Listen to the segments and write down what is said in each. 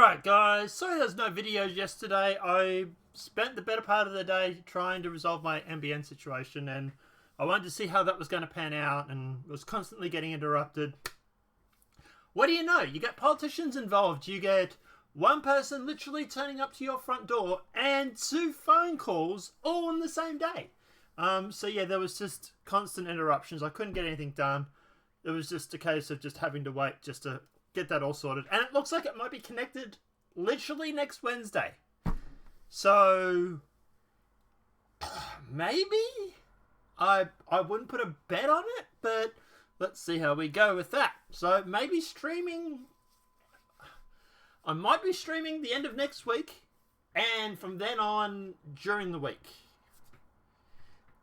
Alright guys, sorry there's no videos yesterday. I spent the better part of the day trying to resolve my NBN situation and I wanted to see how that was going to pan out and was constantly getting interrupted. What do you know? You get politicians involved. You get one person literally turning up to your front door and 2 phone calls all in the same day. So yeah, there was just constant interruptions. I couldn't get anything done. It was just a case of just having to wait just to get that all sorted. And it looks like it might be connected literally next Wednesday. So maybe I wouldn't put a bet on it, but let's see how we go with that. So maybe streaming. I might be streaming the end of next week and from then on during the week.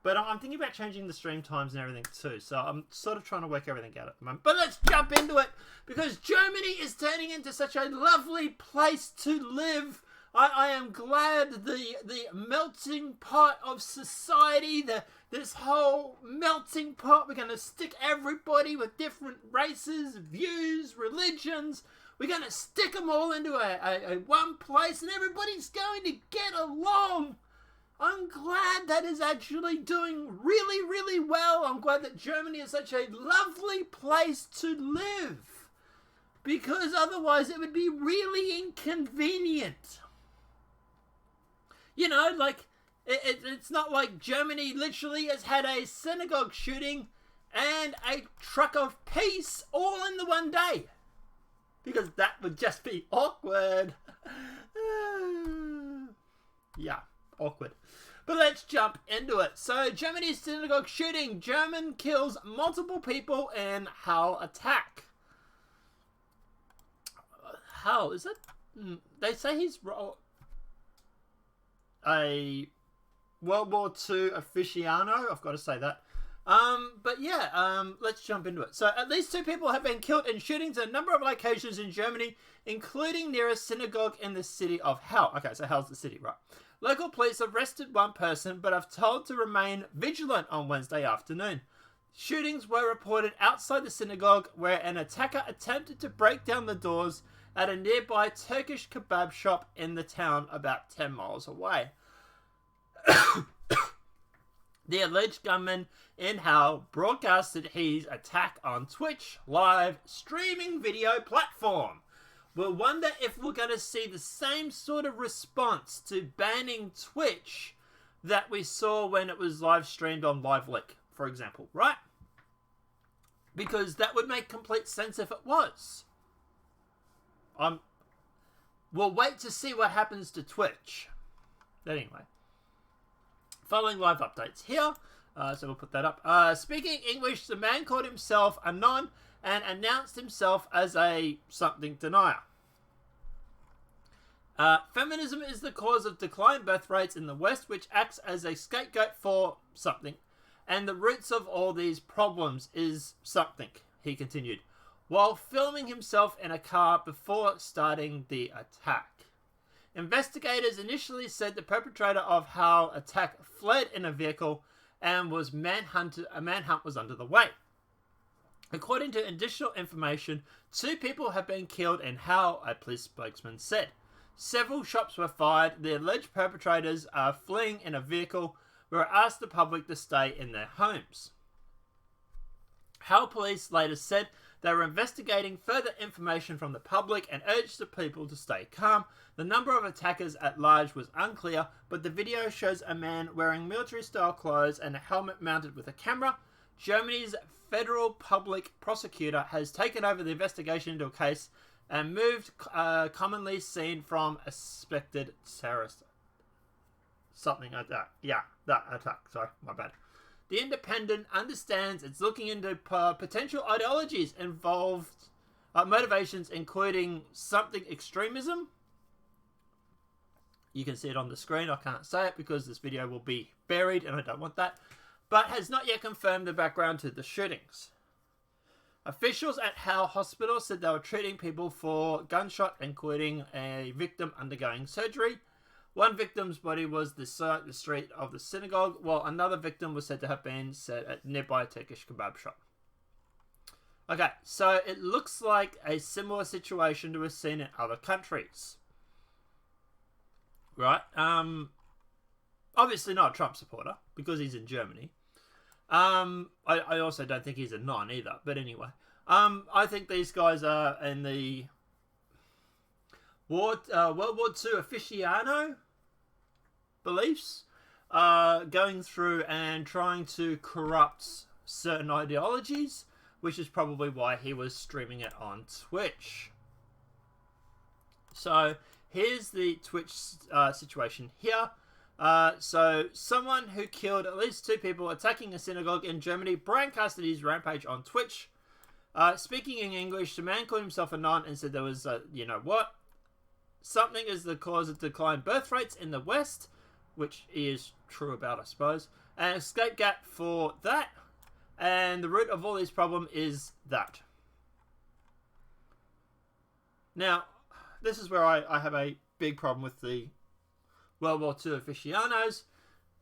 But I'm thinking about changing the stream times and everything too. So I'm sort of trying to work everything out at the moment. But let's jump into it. Because Germany is turning into such a lovely place to live. I am glad the melting pot of society, this whole melting pot, we're going to stick everybody with different races, views, religions. We're going to stick them all into a one place and everybody's going to get along. I'm glad that is actually doing really, really well. I'm glad that Germany is such a lovely place to live. Because otherwise it would be really inconvenient. You know, like, it's not like Germany literally has had a synagogue shooting and a truck of peace all in the one day. Because that would just be awkward. Yeah, awkward. But let's jump into it. So, Germany's synagogue shooting. German kills multiple people in Halle attack. Halle, is it? They say he's a World War II aficionado. I've got to say that. But yeah, let's jump into it. So, at least 2 people have been killed in shootings at a number of locations in Germany, including near a synagogue in the city of Halle. Okay, so Halle's the city, right? Local police arrested one person, but are told to remain vigilant on Wednesday afternoon. Shootings were reported outside the synagogue, where an attacker attempted to break down the doors at a nearby Turkish kebab shop in the town about 10 miles away. The alleged gunman in Halle broadcasted his attack on Twitch live streaming video platform. We'll wonder if we're going to see the same sort of response to banning Twitch that we saw when it was live streamed on LiveLeak, for example, right? Because that would make complete sense if it was. We'll wait to see what happens to Twitch. But anyway. Following live updates here. So we'll put that up. Speaking English, the man called himself Anon and announced himself as a something denier. Feminism is the cause of declined birth rates in the West, which acts as a scapegoat for something. And the roots of all these problems is something, he continued, while filming himself in a car before starting the attack. Investigators initially said the perpetrator of Halle attack fled in a vehicle and was manhunted. A manhunt was under the way. According to additional information, 2 people have been killed in Halle, a police spokesman said. Several shots were fired. The alleged perpetrators are fleeing in a vehicle where asked the public to stay in their homes. Halle police later said they were investigating further information from the public and urged the people to stay calm. The number of attackers at large was unclear, but the video shows a man wearing military-style clothes and a helmet mounted with a camera. Germany's federal public prosecutor has taken over the investigation into a case and moved commonly seen from a suspected terrorist. Something like that. Yeah, that attack. Sorry, my bad. The Independent understands it's looking into potential ideologies involved, motivations including something extremism. You can see it on the screen. I can't say it because this video will be buried and I don't want that. But has not yet confirmed the background to the shootings. Officials at Halle Hospital said they were treating people for gunshot, including a victim undergoing surgery. One victim's body was the street of the synagogue, while another victim was said to have been set at nearby Turkish kebab shop. Okay, so it looks like a similar situation to a seen in other countries. Right? Obviously not a Trump supporter, because he's in Germany. I also don't think he's a non either, but anyway. I think these guys are in the World War II aficionado beliefs, going through and trying to corrupt certain ideologies, which is probably why he was streaming it on Twitch. So here's the Twitch situation here. So someone who killed at least 2 people attacking a synagogue in Germany broadcasted his rampage on Twitch. Speaking in English, the man called himself a non and said there was, you know what? Something is the cause of declined birth rates in the West, which is true about, I suppose, and a scapegoat for that, and the root of all this problem is that. Now, this is where I have a big problem with the World War II aficionados,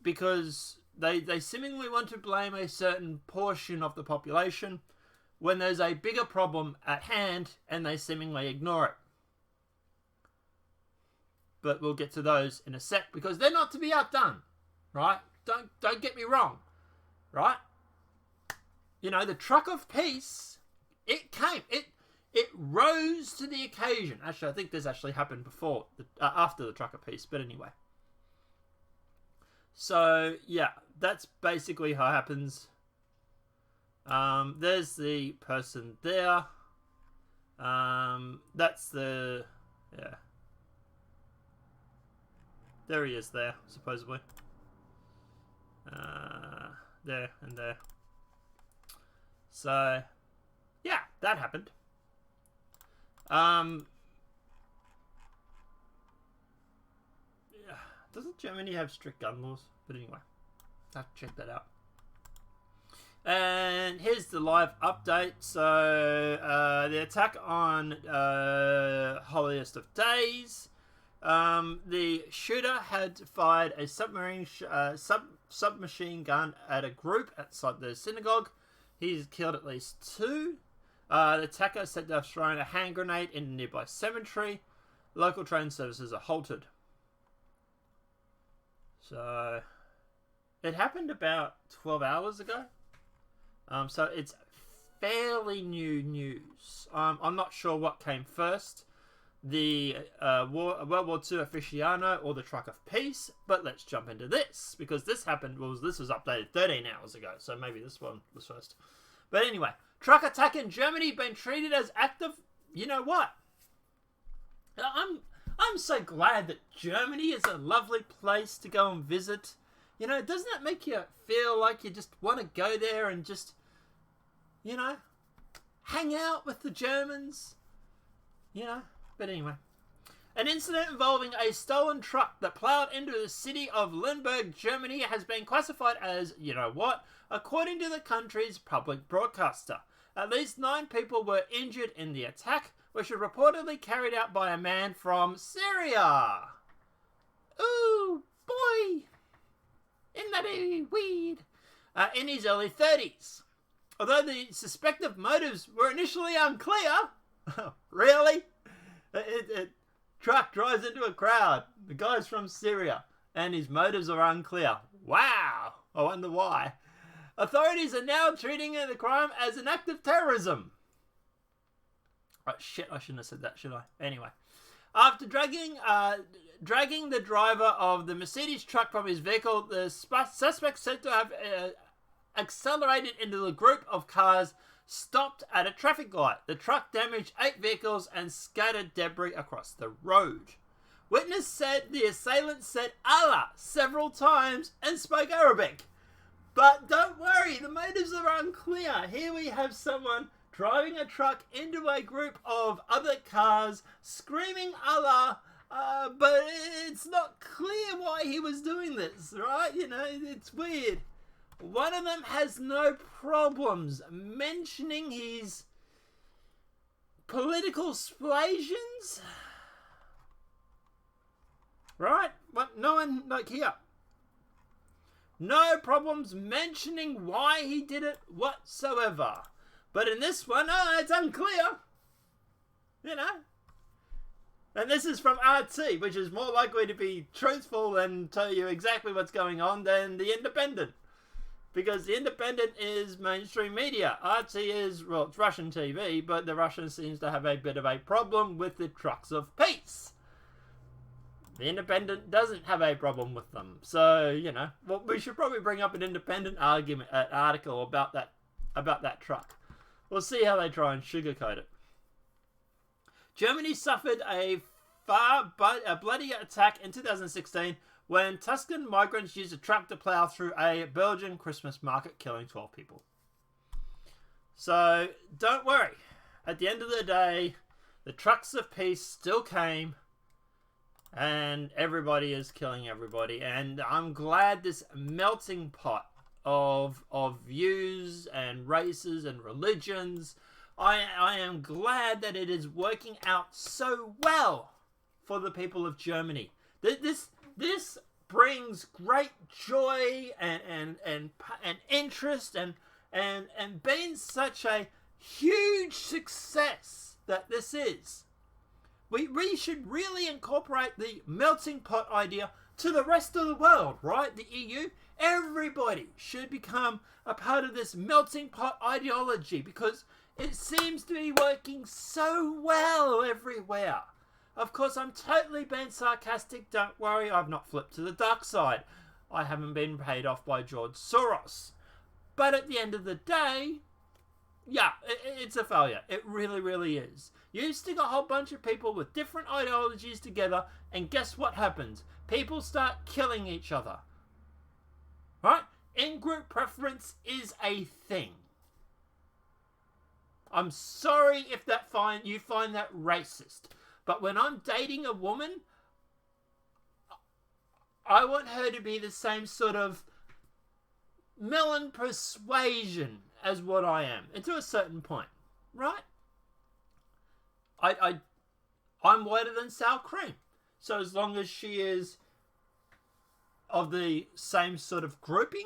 because they seemingly want to blame a certain portion of the population when there's a bigger problem at hand, and they seemingly ignore it. But we'll get to those in a sec, because they're not to be outdone, right? Don't get me wrong, right? You know, the truck of peace, it rose to the occasion. Actually, I think this actually happened before, after the truck of peace, but anyway. So, yeah, that's basically how it happens. There's the person there. That's the, yeah. There he is there, supposedly. There and there. So, yeah, that happened. Yeah. Doesn't Germany have strict gun laws? But anyway, I have to check that out. And here's the live update. So, the attack on Holiest of Days. The shooter had fired a submachine gun at a group outside the synagogue. He's killed at least 2. The attacker said to have thrown a hand grenade in a nearby cemetery. Local train services are halted. So, it happened about 12 hours ago. So it's fairly new news. I'm not sure what came first, the World War II aficionado or the truck of peace, but let's jump into this, because this happened, this was updated 13 hours ago, so maybe this one was first. But anyway, truck attack in Germany been treated as active. You know what? I'm so glad that Germany is a lovely place to go and visit. You know, doesn't that make you feel like you just want to go there and just, you know, hang out with the Germans? You know, but anyway. An incident involving a stolen truck that plowed into the city of Limburg, Germany has been classified as, you know what, according to the country's public broadcaster. At least 9 people were injured in the attack, which was reportedly carried out by a man from Syria. Ooh, boy! Isn't that weird? In his early 30s. Although the suspected motives were initially unclear. Really? Truck drives into a crowd. The guy's from Syria. And his motives are unclear. Wow! I wonder why. Authorities are now treating the crime as an act of terrorism. Oh, shit, I shouldn't have said that, should I? Anyway. After dragging the driver of the Mercedes truck from his vehicle, the suspect said to have accelerated into the group of cars stopped at a traffic light. The truck damaged 8 vehicles and scattered debris across the road. Witness said the assailant said Allah several times and spoke Arabic. But don't worry, the motives are unclear. Here we have someone driving a truck into a group of other cars, screaming Allah, but it's not clear why he was doing this, right? You know, it's weird. One of them has no problems mentioning his political persuasions, right? But no one, like here. No problems mentioning why he did it whatsoever. But in this one, it's unclear. You know. And this is from RT, which is more likely to be truthful and tell you exactly what's going on than The Independent. Because The Independent is mainstream media. RT is, well, it's Russian TV, but the Russians seems to have a bit of a problem with the trucks of peace. The Independent doesn't have a problem with them. So, you know, well, we should probably bring up an Independent article about that truck. We'll see how they try and sugarcoat it. Germany suffered a bloody attack in 2016 when Tuscan migrants used a truck to plough through a Belgian Christmas market, killing 12 people. So, don't worry. At the end of the day, the trucks of peace still came, and everybody is killing everybody. And I'm glad this melting pot of views and races and religions, I am glad that it is working out so well for the people of Germany. This brings great joy and interest and being such a huge success that this is. We should really incorporate the melting pot idea to the rest of the world, right? The EU, everybody should become a part of this melting pot ideology because it seems to be working so well everywhere. Of course, I'm totally being sarcastic. Don't worry, I've not flipped to the dark side. I haven't been paid off by George Soros. But at the end of the day, yeah, it's a failure. It really, really is. You stick a whole bunch of people with different ideologies together, and guess what happens? People start killing each other. Right? In-group preference is a thing. I'm sorry if you find that racist. But when I'm dating a woman, I want her to be the same sort of melon persuasion as what I am. And to a certain point. Right? I'm whiter than sour cream. So as long as she is of the same sort of grouping,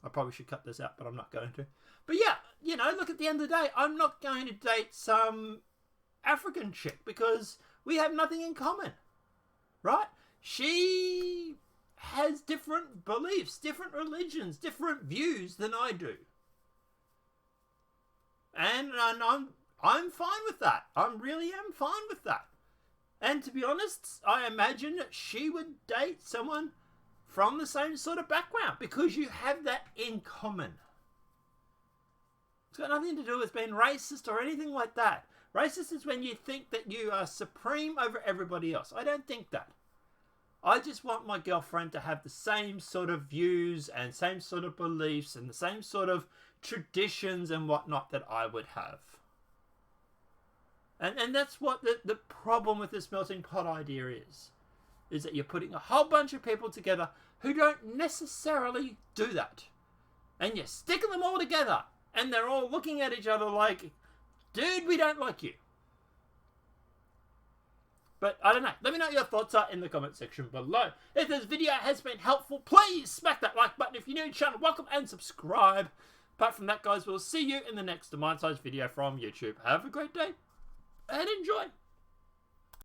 I probably should cut this out, but I'm not going to. But yeah, you know, look, at the end of the day, I'm not going to date some African chick because we have nothing in common, right? She has different beliefs, different religions, different views than I do. And I'm fine with that. I really am fine with that. And to be honest, I imagine that she would date someone from the same sort of background because you have that in common. It's got nothing to do with being racist or anything like that. Racist is when you think that you are supreme over everybody else. I don't think that. I just want my girlfriend to have the same sort of views and same sort of beliefs and the same sort of traditions and whatnot that I would have. And that's what the problem with this melting pot idea is that you're putting a whole bunch of people together who don't necessarily do that. And you're sticking them all together. And they're all looking at each other like, dude, we don't like you. But I don't know. Let me know what your thoughts are in the comment section below. If this video has been helpful, please smack that like button. If you're new to the channel, welcome and subscribe. Apart from that, guys, we'll see you in the next demand-sized video from YouTube. Have a great day and enjoy.